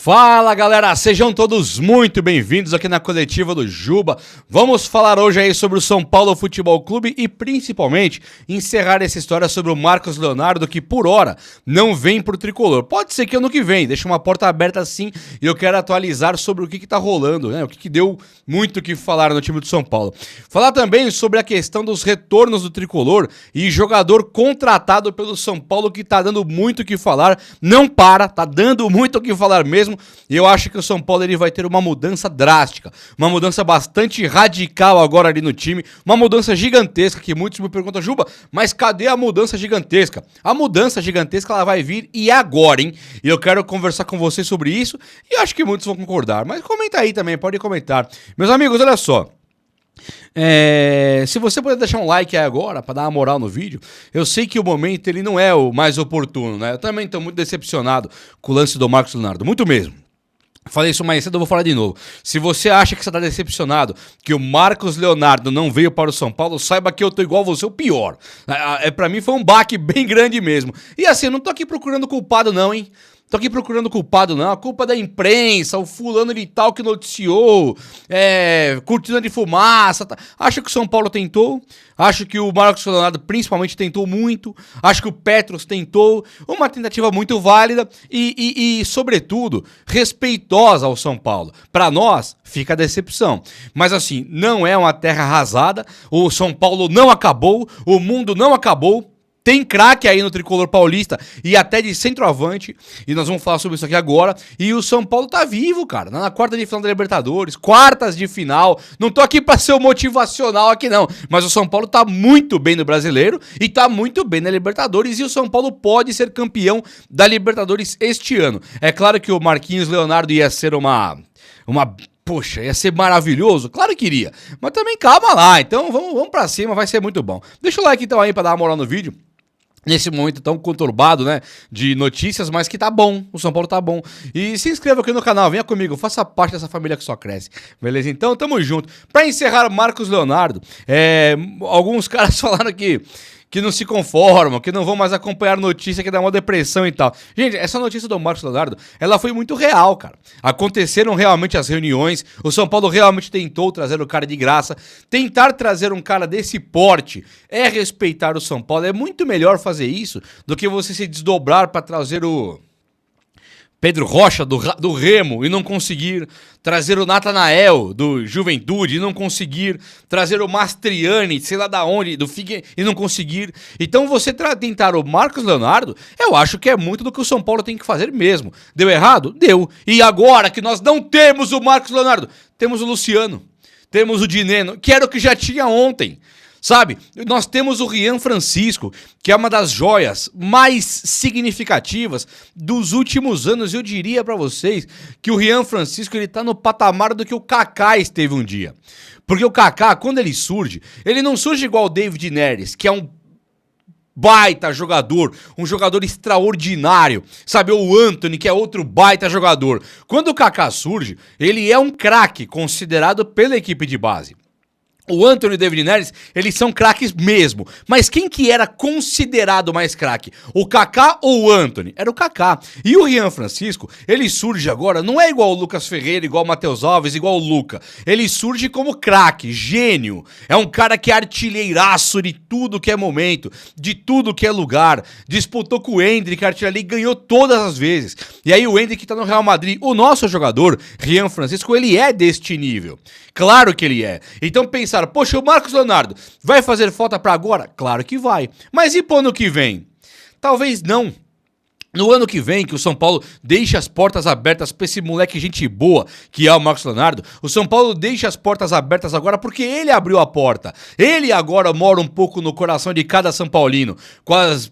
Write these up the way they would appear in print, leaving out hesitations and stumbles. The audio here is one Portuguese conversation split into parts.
Fala galera, sejam todos muito bem-vindos aqui na coletiva do Juba. Vamos falar hoje aí sobre o São Paulo Futebol Clube e principalmente encerrar essa história sobre o Marcos Leonardo, que por hora não vem pro tricolor. Pode ser que ano que vem, deixa uma porta aberta assim, e eu quero atualizar sobre o que tá rolando, né? O que deu muito o que falar no time do São Paulo. Falar também sobre a questão dos retornos do tricolor e jogador contratado pelo São Paulo que tá dando muito o que falar, não para, tá dando muito o que falar mesmo. E eu acho que o São Paulo ele vai ter uma mudança drástica, uma mudança bastante radical agora ali no time, uma mudança gigantesca que muitos me perguntam, Juba, mas cadê a mudança gigantesca? A mudança gigantesca ela vai vir e agora, hein? E eu quero conversar com vocês sobre isso e acho que muitos vão concordar, mas comenta aí também, pode comentar. Meus amigos, olha só. Se você puder deixar um like aí agora pra dar uma moral no vídeo, eu sei que o momento ele não é o mais oportuno, né? Eu também tô muito decepcionado com o lance do Marcos Leonardo, muito mesmo. Falei isso mais cedo, eu vou falar de novo. Se você acha que você tá decepcionado que o Marcos Leonardo não veio para o São Paulo, saiba que eu tô igual você, o pior. Pra mim foi um baque bem grande mesmo. E assim, eu não tô aqui procurando culpado não, hein? Tô aqui procurando culpado não, a culpa é da imprensa, o fulano de tal que noticiou, cortina de fumaça, tá. Acho que o São Paulo tentou, acho que o Marcos Leonardo principalmente tentou muito, acho que o Petros tentou, uma tentativa muito válida e sobretudo, respeitosa ao São Paulo. Pra nós, fica a decepção, mas assim, não é uma terra arrasada, o São Paulo não acabou, o mundo não acabou. Tem craque aí no tricolor paulista e até de centroavante, e nós vamos falar sobre isso aqui agora. E o São Paulo tá vivo, cara, na quarta de final da Libertadores, quartas de final. Não tô aqui pra ser o motivacional aqui não, mas o São Paulo tá muito bem no Brasileiro e tá muito bem na Libertadores, e o São Paulo pode ser campeão da Libertadores este ano. É claro que o Marquinhos Leonardo ia ser Poxa, ia ser maravilhoso? Claro que iria, mas também calma lá, então vamos pra cima, vai ser muito bom. Deixa o like então aí pra dar uma moral no vídeo. Nesse momento tão conturbado, né, de notícias, mas que tá bom, o São Paulo tá bom. E se inscreva aqui no canal, venha comigo, faça parte dessa família que só cresce, beleza? Então, tamo junto. Pra encerrar, Marcos Leonardo, alguns caras falaram que não se conformam, que não vão mais acompanhar notícia, que dá uma depressão e tal. Gente, essa notícia do Marcos Leonardo, ela foi muito real, cara. Aconteceram realmente as reuniões, o São Paulo realmente tentou trazer o cara de graça. Tentar trazer um cara desse porte é respeitar o São Paulo. É muito melhor fazer isso do que você se desdobrar para trazer o Pedro Rocha do Remo e não conseguir trazer o Natanael do Juventude e não conseguir trazer o Mastriani, sei lá da onde, do Figueirense e não conseguir. Então você tentar o Marcos Leonardo, eu acho que é muito do que o São Paulo tem que fazer mesmo. Deu errado? Deu. E agora que nós não temos o Marcos Leonardo, temos o Luciano, temos o Dineno, que era o que já tinha ontem. Sabe, nós temos o Rian Francisco, que é uma das joias mais significativas dos últimos anos. Eu diria pra vocês que o Rian Francisco ele tá no patamar do que o Kaká esteve um dia. Porque o Kaká, quando ele surge, ele não surge igual o David Neres, que é um baita jogador, um jogador extraordinário, sabe, o Antony, que é outro baita jogador. Quando o Kaká surge, ele é um craque considerado pela equipe de base. O Antony e o David Neres, eles são craques mesmo. Mas quem que era considerado mais craque? O Kaká ou o Antony? Era o Kaká. E o Rian Francisco, ele surge agora, não é igual o Lucas Ferreira, igual o Matheus Alves, igual o Luca. Ele surge como craque, gênio. É um cara que é artilheiraço de tudo que é momento, de tudo que é lugar. Disputou com o Endrick, artilharia e ganhou todas as vezes. E aí o Endrick tá no Real Madrid. O nosso jogador, Rian Francisco, ele é deste nível. Claro que ele é. Então pensaram, poxa, o Marcos Leonardo vai fazer falta pra agora? Claro que vai. Mas e pro ano que vem? Talvez não. No ano que vem, que o São Paulo deixe as portas abertas pra esse moleque gente boa, que é o Marcos Leonardo, o São Paulo deixa as portas abertas agora porque ele abriu a porta. Ele agora mora um pouco no coração de cada São Paulino, com as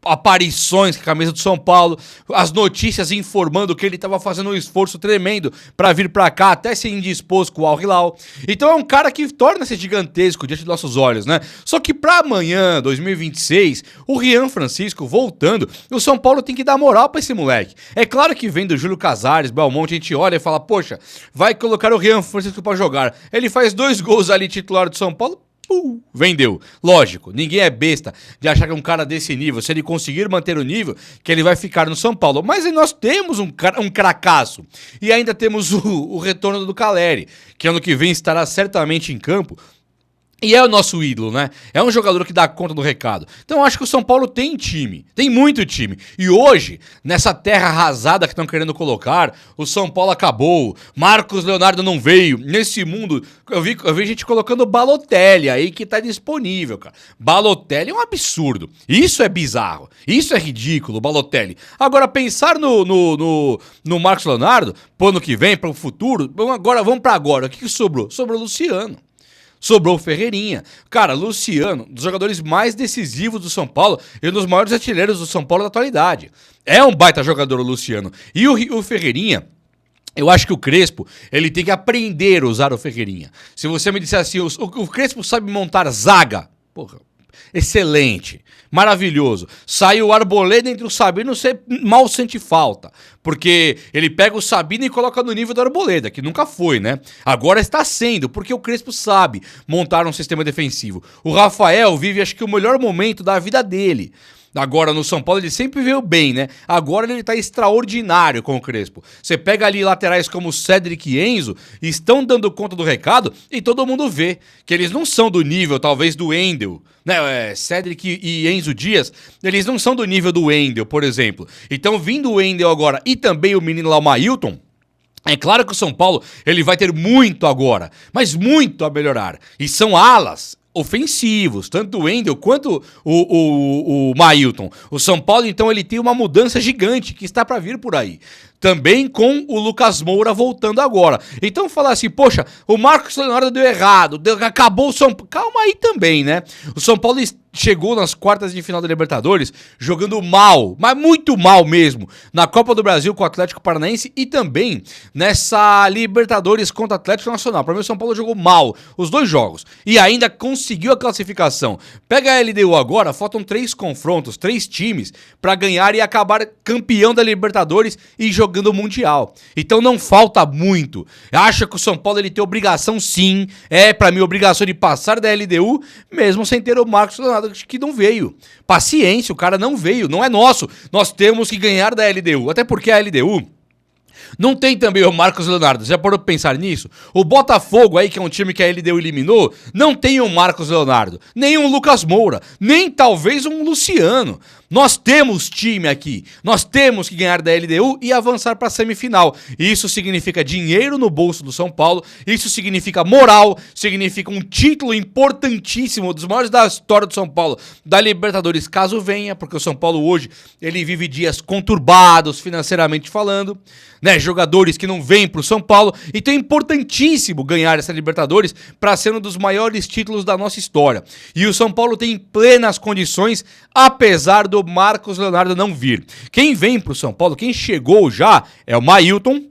aparições com a camisa do São Paulo, as notícias informando que ele estava fazendo um esforço tremendo para vir para cá, até se indisposto com o Al Hilal. Então é um cara que torna-se gigantesco diante dos nossos olhos, né? Só que para amanhã, 2026, o Rian Francisco voltando, o São Paulo tem que dar moral para esse moleque. É claro que vem do Júlio Casares, Belmonte, a gente olha e fala, poxa, vai colocar o Rian Francisco para jogar. Ele faz 2 gols ali titular do São Paulo, vendeu. Lógico, ninguém é besta de achar que um cara desse nível, se ele conseguir manter o nível, que ele vai ficar no São Paulo. Mas nós temos um cracaço. E ainda temos o retorno do Caleri, que ano que vem estará certamente em campo. E é o nosso ídolo, né? É um jogador que dá conta do recado. Então eu acho que o São Paulo tem time, tem muito time. E hoje, nessa terra arrasada que estão querendo colocar, o São Paulo acabou, Marcos Leonardo não veio. Nesse mundo, eu vi gente colocando Balotelli aí que tá disponível, cara. Balotelli é um absurdo. Isso é bizarro. Isso é ridículo, Balotelli. Agora, pensar no Marcos Leonardo, pro ano que vem, para o futuro, vamos pra agora. O que sobrou? Sobrou o Luciano. Sobrou o Ferreirinha. Cara, Luciano, um dos jogadores mais decisivos do São Paulo e um dos maiores artilheiros do São Paulo da atualidade. É um baita jogador o Luciano. E o Ferreirinha, eu acho que o Crespo, ele tem que aprender a usar o Ferreirinha. Se você me disser assim, o Crespo sabe montar zaga, porra, excelente, maravilhoso. Sai o Arboleda entre o Sabino, você mal sente falta. Porque ele pega o Sabino e coloca no nível do Arboleda, que nunca foi, né? Agora está sendo, porque o Crespo sabe montar um sistema defensivo. O Rafael vive, acho que, o melhor momento da vida dele. Agora, no São Paulo, ele sempre veio bem, né? Agora ele tá extraordinário com o Crespo. Você pega ali laterais como o Cedric e Enzo, estão dando conta do recado e todo mundo vê que eles não são do nível, talvez, do Wendel, né? Cedric e Enzo Dias, eles não são do nível do Wendel, por exemplo. Então, vindo o Wendel agora e também o menino lá, o Mailton, é claro que o São Paulo ele vai ter muito agora, mas muito a melhorar. E são alas ofensivos, tanto o Wendel quanto o Mailton. O São Paulo, então, ele tem uma mudança gigante que está para vir por aí. Também com o Lucas Moura voltando agora. Então falar assim, poxa, o Marcos Leonardo deu errado, acabou o São Paulo. Calma aí também, né? O São Paulo chegou nas quartas de final da Libertadores jogando mal, mas muito mal mesmo, na Copa do Brasil com o Atlético Paranaense e também nessa Libertadores contra o Atlético Nacional. Para mim o São Paulo jogou mal os dois jogos e ainda conseguiu a classificação. Pega a LDU agora, faltam 3 confrontos, 3 times para ganhar e acabar campeão da Libertadores e jogando o Mundial. Então não falta muito. Acha que o São Paulo ele tem obrigação, sim, para mim obrigação de passar da LDU, mesmo sem ter o Marcos Leonardo, que não veio. Paciência, o cara não veio, não é nosso. Nós temos que ganhar da LDU, até porque a LDU não tem também o Marcos Leonardo. Já parou pra pensar nisso? O Botafogo aí, que é um time que a LDU eliminou, não tem o Marcos Leonardo, nem um Lucas Moura, nem talvez um Luciano. Nós temos time aqui, nós temos que ganhar da LDU e avançar para a semifinal. Isso significa dinheiro no bolso do São Paulo, isso significa moral, significa um título importantíssimo, dos maiores da história do São Paulo, da Libertadores, caso venha, porque o São Paulo hoje, ele vive dias conturbados financeiramente falando, né? Jogadores que não vêm pro São Paulo, então é importantíssimo ganhar essa Libertadores para ser um dos maiores títulos da nossa história. E o São Paulo tem plenas condições, apesar do Marcos Leonardo não vir. Quem vem pro São Paulo, quem chegou já, é o Mailton,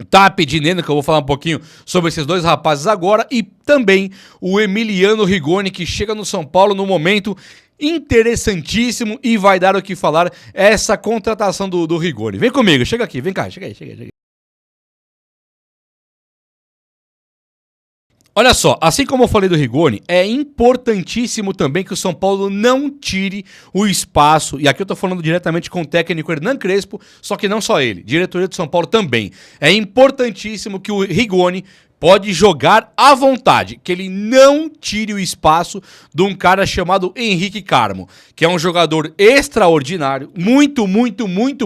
tá pedindo, que eu vou falar um pouquinho sobre esses dois rapazes agora, e também o Emiliano Rigoni, que chega no São Paulo no momento interessantíssimo e vai dar o que falar essa contratação do Rigoni. Vem comigo, chega aqui, vem cá, chega aí. Olha só, assim como eu falei do Rigoni, é importantíssimo também que o São Paulo não tire o espaço, e aqui eu tô falando diretamente com o técnico Hernan Crespo, só que não só ele, diretoria do São Paulo também. É importantíssimo que o Rigoni pode jogar à vontade, que ele não tire o espaço de um cara chamado Henrique Carmo, que é um jogador extraordinário, muito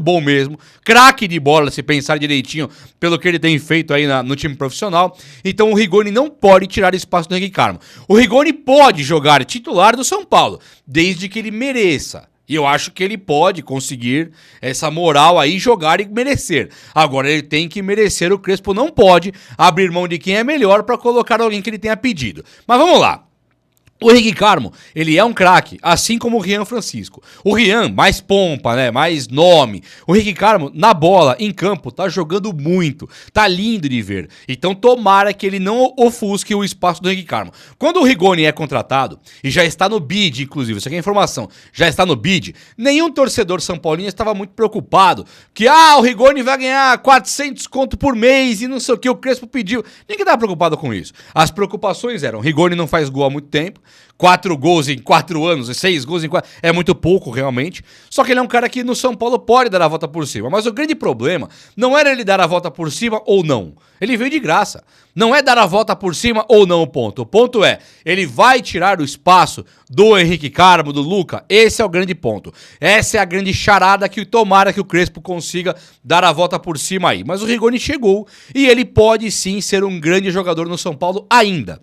bom mesmo, craque de bola, se pensar direitinho pelo que ele tem feito aí no time profissional. Então o Rigoni não pode tirar espaço do Henrique Carmo. O Rigoni pode jogar titular do São Paulo, desde que ele mereça. E eu acho que ele pode conseguir essa moral aí, jogar e merecer. Agora ele tem que merecer, o Crespo não pode abrir mão de quem é melhor para colocar alguém que ele tenha pedido. Mas vamos lá. O Henrique Carmo, ele é um craque, assim como o Rian Francisco. O Rian, mais pompa, né? Mais nome. O Henrique Carmo, na bola, em campo, tá jogando muito. Tá lindo de ver. Então tomara que ele não ofusque o espaço do Henrique Carmo. Quando o Rigoni é contratado, e já está no bid, inclusive, isso aqui é informação, já está no bid, nenhum torcedor São Paulino estava muito preocupado. Que, o Rigoni vai ganhar 400 conto por mês e não sei o que, o Crespo pediu. Ninguém estava preocupado com isso. As preocupações eram, Rigoni não faz gol há muito tempo, 4 gols em 4 anos, 6 gols em 4... É muito pouco, realmente. Só que ele é um cara que no São Paulo pode dar a volta por cima. Mas o grande problema não era ele dar a volta por cima ou não. Ele veio de graça. Não é dar a volta por cima ou não o ponto. O ponto é, ele vai tirar o espaço do Henrique Carmo, do Luca. Esse é o grande ponto. Essa é a grande charada que tomara que o Crespo consiga dar a volta por cima aí. Mas o Rigoni chegou e ele pode sim ser um grande jogador no São Paulo ainda.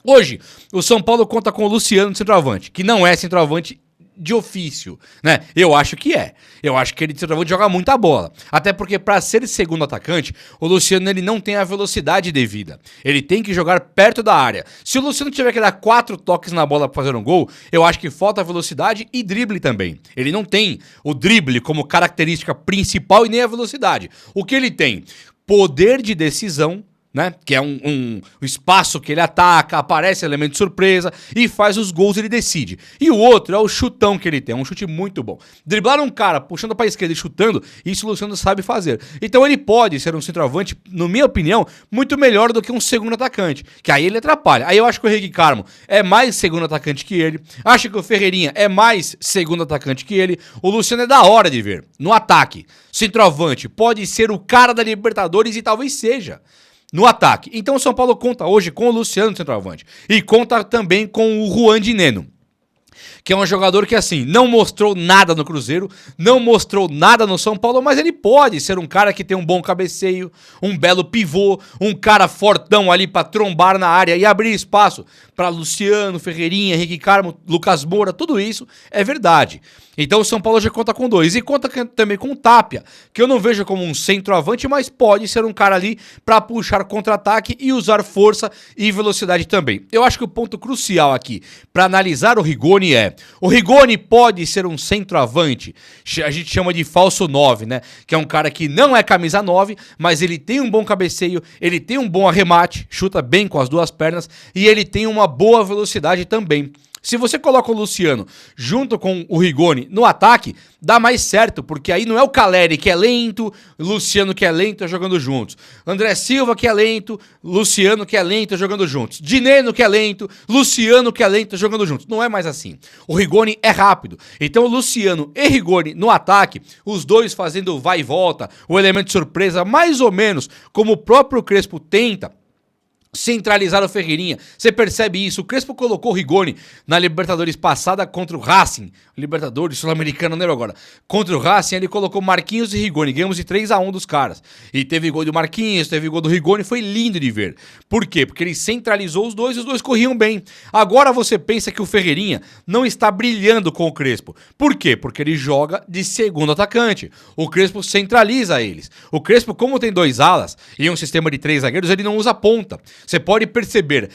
Hoje, o São Paulo conta com o Luciano de centroavante, que não é centroavante de ofício, né? Eu acho que é. Eu acho que ele de centroavante joga muita bola. Até porque para ser segundo atacante, o Luciano ele não tem a velocidade devida. Ele tem que jogar perto da área. Se o Luciano tiver que dar 4 toques na bola para fazer um gol, eu acho que falta velocidade e drible também. Ele não tem o drible como característica principal e nem a velocidade. O que ele tem? Poder de decisão, né? Que é um espaço que ele ataca, aparece elemento de surpresa e faz os gols, ele decide. E o outro é o chutão que ele tem, um chute muito bom. Driblar um cara puxando para a esquerda e chutando, isso o Luciano sabe fazer. Então ele pode ser um centroavante, na minha opinião, muito melhor do que um segundo atacante, que aí ele atrapalha. Aí eu acho que o Henrique Carmo é mais segundo atacante que ele, acho que o Ferreirinha é mais segundo atacante que ele, o Luciano é da hora de ver, no ataque. Centroavante pode ser o cara da Libertadores e talvez seja no ataque. Então o São Paulo conta hoje com o Luciano de centroavante. E conta também com o Juan de Neno, que é um jogador que, assim, não mostrou nada no Cruzeiro, não mostrou nada no São Paulo, mas ele pode ser um cara que tem um bom cabeceio, um belo pivô, um cara fortão ali pra trombar na área e abrir espaço para Luciano, Ferreirinha, Henrique Carmo, Lucas Moura, tudo isso é verdade. Então o São Paulo já conta com 2. E conta também com o Tapia, que eu não vejo como um centroavante, mas pode ser um cara ali para puxar contra-ataque e usar força e velocidade também. Eu acho que o ponto crucial aqui para analisar o Rigoni é: o Rigoni pode ser um centroavante, a gente chama de falso 9, né? Que é um cara que não é camisa 9, mas ele tem um bom cabeceio, ele tem um bom arremate, chuta bem com as 2 pernas e ele tem uma boa velocidade também. Se você coloca o Luciano junto com o Rigoni no ataque, dá mais certo, porque aí não é o Caleri que é lento, Luciano que é lento jogando juntos. André Silva que é lento, Luciano que é lento jogando juntos. Dineno que é lento, Luciano que é lento jogando juntos. Não é mais assim. O Rigoni é rápido. Então o Luciano e Rigoni no ataque, os dois fazendo vai e volta, o elemento de surpresa, mais ou menos como o próprio Crespo tenta centralizar o Ferreirinha. Você percebe isso? O Crespo colocou o Rigoni na Libertadores passada contra o Racing. Libertadores, Sul-Americano, não lembro agora. Contra o Racing, ele colocou Marquinhos e Rigoni. Ganhamos de 3-1 dos caras. E teve gol do Marquinhos, teve gol do Rigoni. Foi lindo de ver. Por quê? Porque ele centralizou os dois e os dois corriam bem. Agora você pensa que o Ferreirinha não está brilhando com o Crespo. Por quê? Porque ele joga de segundo atacante. O Crespo centraliza eles. O Crespo, como tem 2 alas e um sistema de 3 zagueiros, ele não usa ponta. Você pode perceber,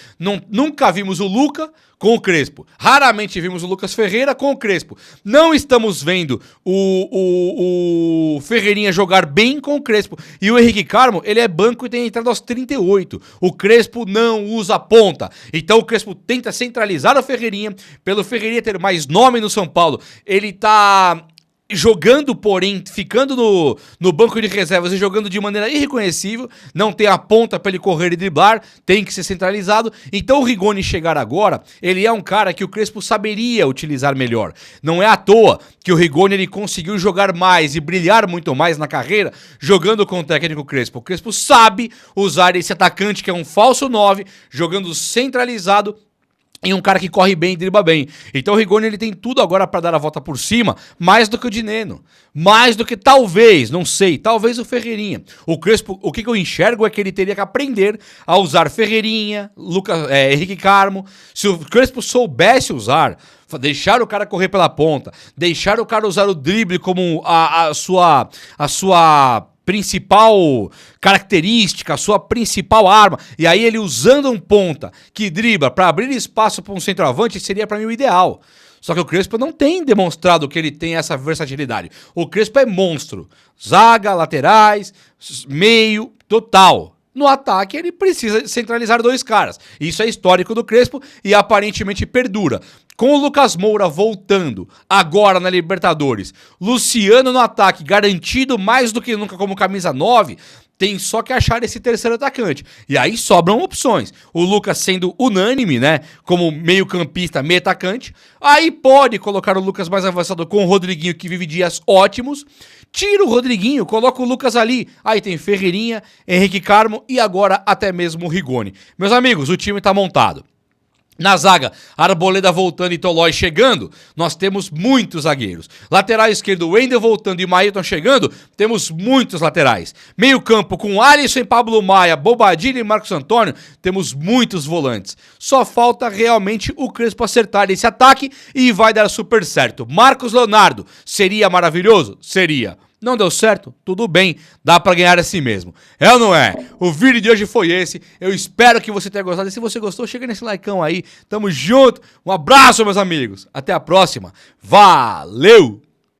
nunca vimos o Luca com o Crespo. Raramente vimos o Lucas Ferreira com o Crespo. Não estamos vendo o Ferreirinha jogar bem com o Crespo. E o Henrique Carmo, ele é banco e tem entrado aos 38. O Crespo não usa ponta. Então o Crespo tenta centralizar o Ferreirinha. Pelo Ferreirinha ter mais nome no São Paulo, ele tá jogando, porém, ficando no banco de reservas e jogando de maneira irreconhecível, não tem a ponta para ele correr e driblar, tem que ser centralizado. Então o Rigoni chegar agora, ele é um cara que o Crespo saberia utilizar melhor. Não é à toa que o Rigoni ele conseguiu jogar mais e brilhar muito mais na carreira jogando com o técnico Crespo. O Crespo sabe usar esse atacante que é um falso 9, jogando centralizado, e um cara que corre bem e dribla bem. Então o Rigoni ele tem tudo agora para dar a volta por cima, mais do que o Dineno. Mais do que talvez, não sei, talvez o Ferreirinha. O Crespo, o que eu enxergo é que ele teria que aprender a usar Ferreirinha, Henrique Carmo. Se o Crespo soubesse usar, deixar o cara correr pela ponta, deixar o cara usar o drible como a sua principal característica, a sua principal arma, e aí ele usando um ponta que dribla para abrir espaço para um centroavante, seria para mim o ideal. Só que o Crespo não tem demonstrado que ele tem essa versatilidade. O Crespo é monstro. Zaga, laterais, meio, total. No ataque, ele precisa centralizar 2 caras. Isso é histórico do Crespo e aparentemente perdura. Com o Lucas Moura voltando agora na Libertadores, Luciano no ataque garantido mais do que nunca como camisa 9, tem só que achar esse terceiro atacante. E aí sobram opções. O Lucas sendo unânime, né? Como meio campista, meio atacante. Aí pode colocar o Lucas mais avançado com o Rodriguinho, que vive dias ótimos. Tira o Rodriguinho, coloca o Lucas ali. Aí tem Ferreirinha, Henrique Carmo e agora até mesmo o Rigoni. Meus amigos, o time tá montado. Na zaga, Arboleda voltando e Tolói chegando, nós temos muitos zagueiros. Lateral esquerdo, Wendel voltando e Mailton chegando, temos muitos laterais. Meio campo com Alisson, Pablo Maia, Bobadilha e Marcos Antônio, temos muitos volantes. Só falta realmente o Crespo acertar esse ataque e vai dar super certo. Marcos Leonardo, seria maravilhoso? Seria. Não deu certo? Tudo bem, dá pra ganhar assim mesmo. É ou não é? O vídeo de hoje foi esse. Eu espero que você tenha gostado. E se você gostou, chega nesse likeão aí. Tamo junto. Um abraço, meus amigos. Até a próxima. Valeu!